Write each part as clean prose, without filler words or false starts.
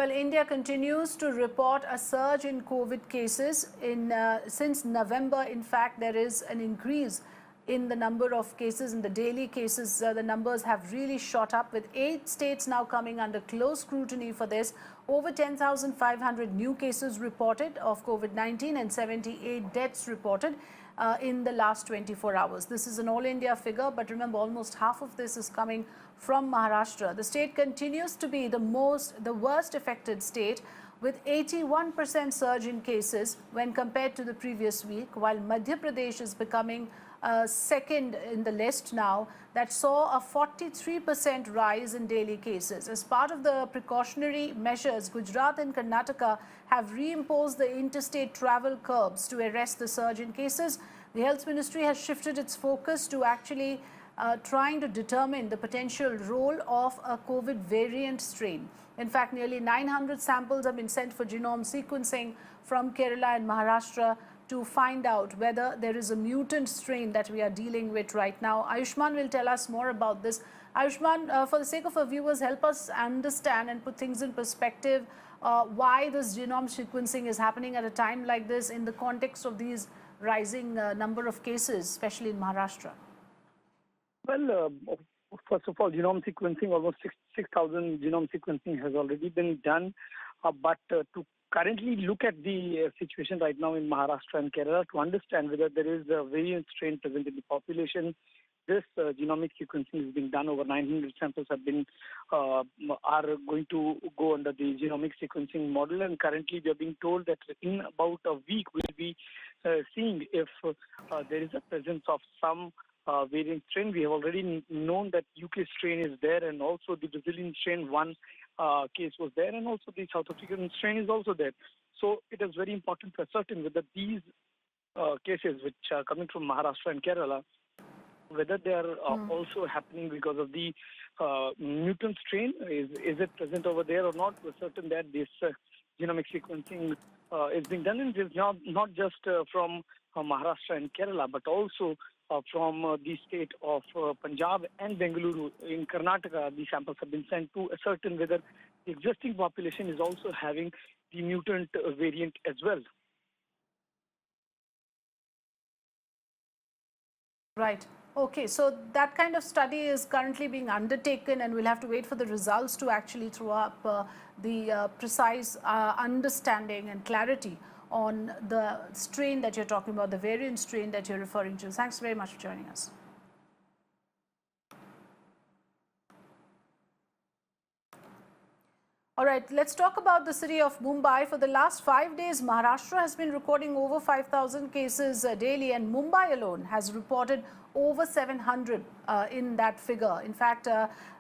Well, India continues to report a surge in COVID cases. Since November, in fact, there is an increase in the number of cases, in the daily cases. The numbers have really shot up, with 8 states now coming under close scrutiny for this. Over 10,500 new cases reported of COVID-19 and 78 deaths reported in the last 24 hours. This is an all-India figure, but remember, almost half of this is coming from Maharashtra. The state continues to be the worst affected state, with 81% surge in cases when compared to the previous week, while Madhya Pradesh is becoming second in the list now, that saw a 43% rise in daily cases. As part of the precautionary measures, Gujarat and Karnataka have reimposed the interstate travel curbs to arrest the surge in cases. The Health Ministry has shifted its focus to actually trying to determine the potential role of a COVID variant strain. In fact, nearly 900 samples have been sent for genome sequencing from Kerala and Maharashtra to find out whether there is a mutant strain that we are dealing with right now. Ayushman will tell us more about this. Ayushman, for the sake of our viewers, help us understand and put things in perspective why this genome sequencing is happening at a time like this in the context of these rising number of cases, especially in Maharashtra. Well, first of all, genome sequencing, almost 6,000 genome sequencing has already been done. But to currently look at the situation right now in Maharashtra and Kerala to understand whether there is a variant strain present in the population, this genomic sequencing is being done. Over 900 samples are going to go under the genomic sequencing model, and currently we are being told that in about a week we'll be seeing if there is a presence of some variant strain. We have already known that UK strain is there, and also the Brazilian strain, one case was there, and also the South African strain is also there. So it is very important to ascertain whether these cases which are coming from Maharashtra and Kerala, whether they are also happening because of the mutant strain. Is it present over there or not? We're certain that this genomic sequencing is being done, and it is not just from Maharashtra and Kerala, but also from the state of Punjab and Bengaluru in Karnataka. The samples have been sent to ascertain whether the existing population is also having the mutant variant as well. Right. Okay, so that kind of study is currently being undertaken, and we'll have to wait for the results to actually throw up the precise understanding and clarity on the strain that you're talking about, the variant strain that you're referring to. Thanks very much for joining us. All right, let's talk about the city of Mumbai. For the last 5 days, Maharashtra has been recording over 5,000 cases daily, and Mumbai alone has reported over 700 in that figure. In fact,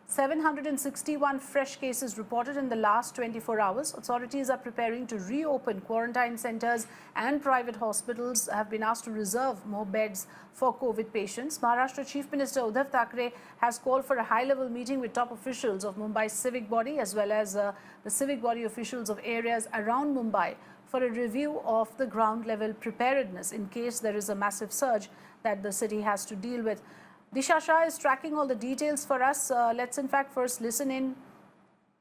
761 fresh cases reported in the last 24 hours. Authorities are preparing to reopen quarantine centers, and private hospitals have been asked to reserve more beds for COVID patients. Maharashtra Chief Minister Uddhav Thackeray has called for a high-level meeting with top officials of Mumbai's civic body, as well as the civic body officials of areas around Mumbai, for a review of the ground-level preparedness in case there is a massive surge that the city has to deal with. Disha Shah is tracking all the details for us. Let's in fact first listen in.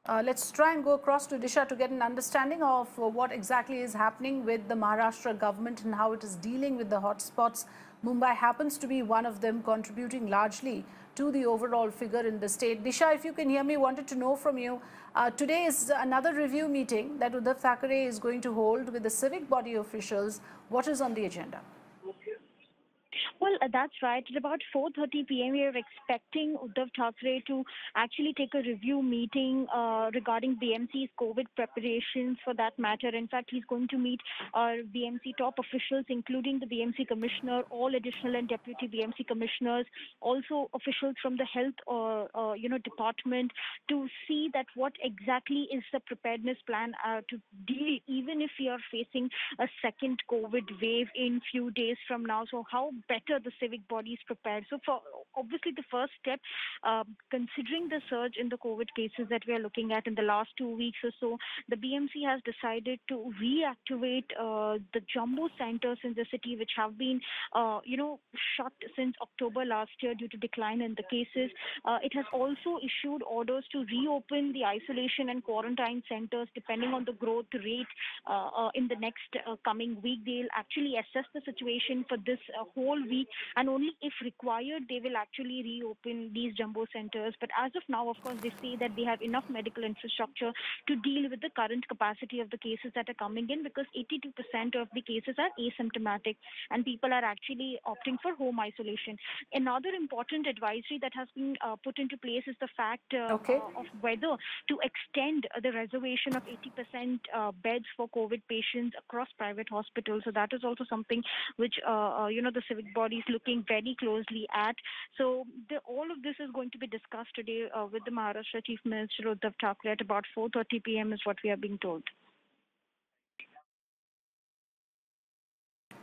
Let's try and go across to Disha to get an understanding of what exactly is happening with the Maharashtra government and how it is dealing with the hotspots. Mumbai happens to be one of them, contributing largely to the overall figure in the state. Disha, if you can hear me, wanted to know from you. Today is another review meeting that Uddhav Thackeray is going to hold with the civic body officials. What is on the agenda? Well, that's right. At about 4:30 p.m., we are expecting Uddhav Thackeray to actually take a review meeting regarding BMC's COVID preparations for that matter. In fact, he's going to meet BMC top officials, including the BMC commissioner, all additional and deputy BMC commissioners, also officials from the health department, to see that what exactly is the preparedness plan to deal, even if we are facing a second COVID wave in few days from now. So how better the civic body is prepared. So for obviously the first step, considering the surge in the COVID cases that we are looking at in the last 2 weeks or so, the BMC has decided to reactivate the jumbo centers in the city, which have been, shut since October last year due to decline in the cases. It has also issued orders to reopen the isolation and quarantine centers depending on the growth rate in the next coming week. They'll actually assess the situation for this whole week, and only if required, they will actually reopen these jumbo centers. But as of now, of course, they say that they have enough medical infrastructure to deal with the current capacity of the cases that are coming in, because 82% of the cases are asymptomatic and people are actually opting for home isolation. Another important advisory that has been put into place is the fact Okay. of whether to extend the reservation of 80% beds for COVID patients across private hospitals. So that is also something which the civic body is looking very closely at. So all of this is going to be discussed today with the Maharashtra Chief Minister Uddhav Thackeray at about 4:30 p.m. is what we are being told.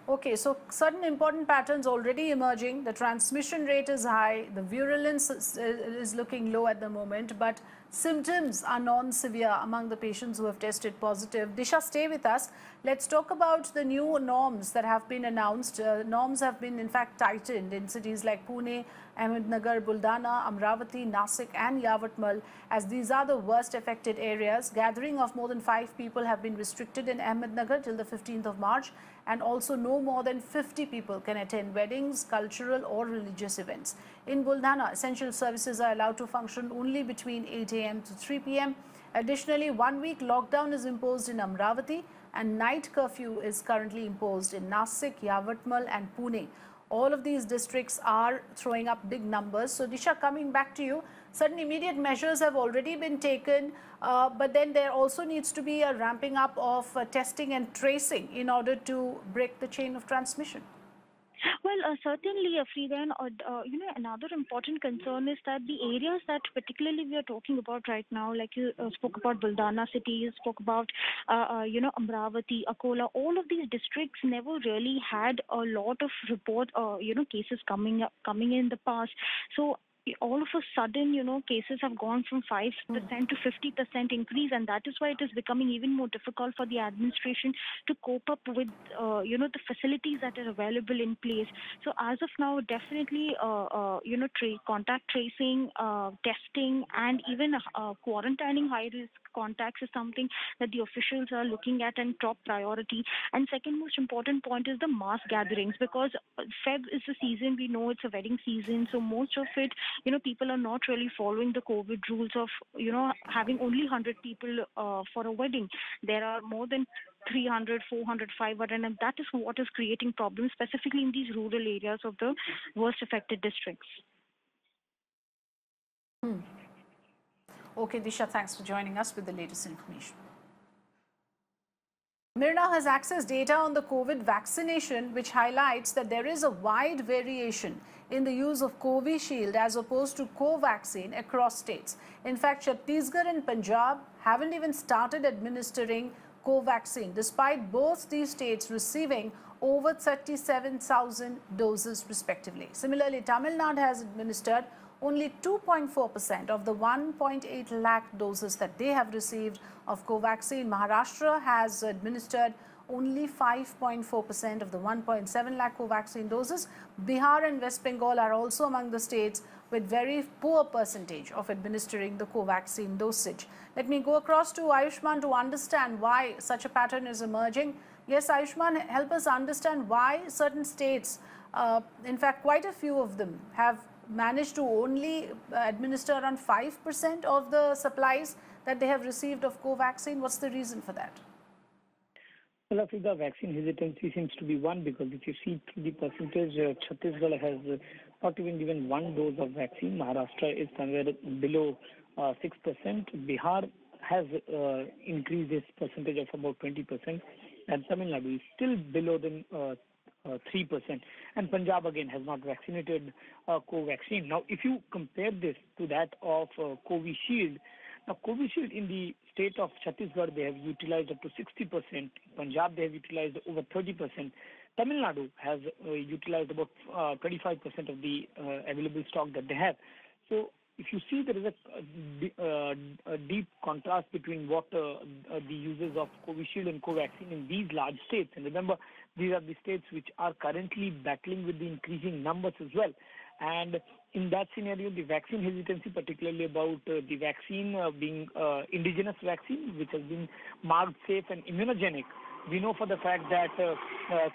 Okay, so certain important patterns already emerging. The transmission rate is high, the virulence is looking low at the moment, but symptoms are non-severe among the patients who have tested positive. Disha, stay with us. Let's talk about the new norms that have been announced. Norms have been in fact tightened in cities like Pune, Ahmednagar, Buldana, Amravati, Nasik and Yavatmal, as these are the worst affected areas. Gathering of more than 5 people have been restricted in Ahmednagar till the 15th of March, and also no more than 50 people can attend weddings, cultural or religious events. In Buldana, essential services are allowed to function only between 8 a.m. to 3 p.m. Additionally, 1 week lockdown is imposed in Amravati and night curfew is currently imposed in Nasik, Yavatmal and Pune. All of these districts are throwing up big numbers. So Disha, coming back to you, certain immediate measures have already been taken, but then there also needs to be a ramping up of testing and tracing in order to break the chain of transmission. Well, certainly, Afrida, another important concern is that the areas that particularly we are talking about right now, like you spoke about Buldana city, you spoke about, Amravati, Akola, all of these districts never really had a lot of cases coming in the past. So all of a sudden, cases have gone from 5% to 50% increase, and that is why it is becoming even more difficult for the administration to cope up with, the facilities that are available in place. So as of now, definitely, contact tracing, testing, and even quarantining high-risk contacts is something that the officials are looking at and top priority. And second most important point is the mass gatherings, because Feb is the season, we know it's a wedding season, so most of it, people are not really following the COVID rules of, having only 100 people for a wedding. There are more than 300, 400, 500, and that is what is creating problems, specifically in these rural areas of the worst affected districts. Okay, Disha, thanks for joining us with the latest information. Myrna has accessed data on the COVID vaccination, which highlights that there is a wide variation in the use of Covishield as opposed to Covaxin across states. In fact, Chhattisgarh and Punjab haven't even started administering Covaxin, despite both these states receiving over 37,000 doses respectively. Similarly, Tamil Nadu has administered only 2.4% of the 1.8 lakh doses that they have received of Covaxin. Maharashtra has administered only 5.4% of the 1.7 lakh Covaxin doses. Bihar and West Bengal are also among the states with very poor percentage of administering the Covaxin dosage. Let me go across to Ayushman to understand why such a pattern is emerging. Yes, Ayushman, help us understand why certain states, in fact quite a few of them, have managed to only administer around 5% of the supplies that they have received of Covaxin. What's the reason for that? Well, I think the vaccine hesitancy seems to be one, because if you see the percentage, Chhattisgarh has not even given one dose of vaccine. Maharashtra is somewhere below 6%. Bihar has increased its percentage of about 20%, and Tamil Nadu is still below than 3%. And Punjab again has not vaccinated Covaxin. Now, if you compare this to that of Covishield, now Covishield in the state of Chhattisgarh, they have utilized up to 60%. Punjab, they have utilized over 30%. Tamil Nadu has utilized about 25% of the available stock that they have. So if you see, there is a deep contrast between what the uses of Covishield and Covaxin in these large states. And remember, these are the states which are currently battling with the increasing numbers as well. And in that scenario, the vaccine hesitancy, particularly about the vaccine being indigenous vaccine, which has been marked safe and immunogenic. We know for the fact that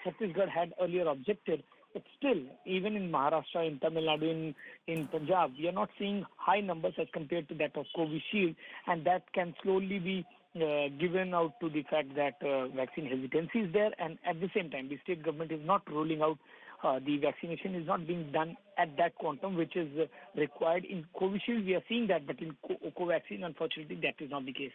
Chhattisgarh had earlier objected, but still, even in Maharashtra, in Tamil Nadu, in Punjab, we are not seeing high numbers as compared to that of Covishield, and that can slowly be given out to the fact that vaccine hesitancy is there, and at the same time, the state government is not rolling out the vaccination is not being done at that quantum which is required. In Covishield, we are seeing that, but in Covaxin, unfortunately, that is not the case.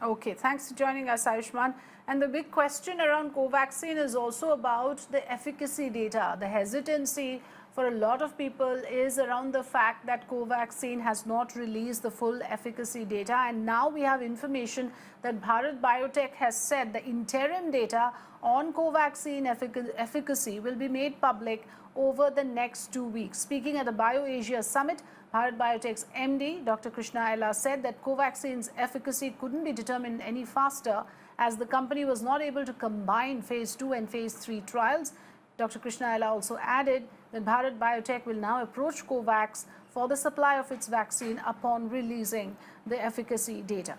Okay, thanks for joining us, Ayushman. And the big question around Covaxin is also about the efficacy data. The hesitancy for a lot of people is around the fact that Covaxin has not released the full efficacy data. And now we have information that Bharat Biotech has said the interim data on Covaxin efficacy will be made public over the next 2 weeks. Speaking at the BioAsia Summit, Bharat Biotech's MD, Dr. Krishna Ella, said that Covaxin's efficacy couldn't be determined any faster as the company was not able to combine phase 2 and phase 3 trials. Dr. Krishna Ella also added that Bharat Biotech will now approach COVAX for the supply of its vaccine upon releasing the efficacy data.